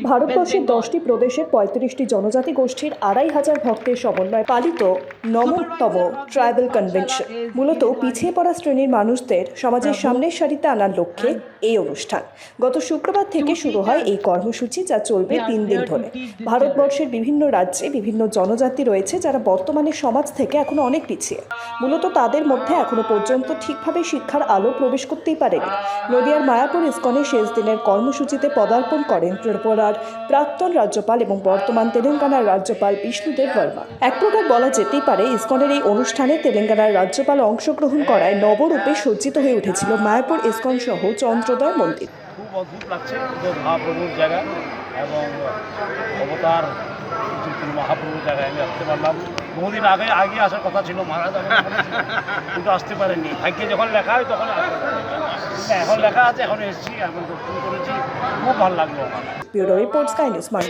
ভারতবর্ষের 10টি প্রদেশের 35টি জনজাতি গোষ্ঠীর 2500 ভক্তের সমন্বয়ে পালিত নবমতম ট্রাইবাল কনভেনশন। মূলত পিছিয়ে পড়া শ্রেণীর মানুষদের সমাজের সামনের সারিতে আনার লক্ষ্যে এই অনুষ্ঠান। গত শুক্রবার থেকে শুরু হয় এই কর্মসূচি, যা চলবে 3 দিন ধরে। ভারতবর্ষের বিভিন্ন রাজ্যে বিভিন্ন জনজাতি রয়েছে যারা বর্তমানে সমাজ থেকে এখনো অনেক পিছিয়ে। মূলত তাদের মধ্যে এখনো পর্যন্ত ঠিকভাবে শিক্ষার আলো প্রবেশ করতেই পারেনি। নদিয়ার মায়াপুর ইসকনে শেষ দিনের কর্মসূচিতে পদার্পণ করেন ত্রিপুরার প্রাক্তন রাজ্যপাল এবং বর্তমান তেলেঙ্গানার রাজ্যপাল বিষ্ণুদেব বর্মা। এক প্রকার বলা যেতেই পারে, ইসকনের এই অনুষ্ঠানে তেলেঙ্গানার রাজ্যপাল অংশগ্রহণ করায় নবরূপে সজ্জিত হয়ে উঠেছিল মায়াপুর ইসকন সহ চন্দ্রোদয় মন্দির। খুব অদ্ভুত লাগছে, মহাপ্রভুর জায়গা এবং অবতার মহাপ্রভুর জায়গায় আমি আসতে পারলাম। বহুদিন আগে আসার কথা ছিল, মহারাজ কিন্তু আসতে পারেনি। ভাগ্যে যখন লেখা হয় তখন এখন লেখা আছে, এখন এসেছি, এখন দর্শন করেছি, খুব ভালো লাগলো আমার। Bureau report, sky news.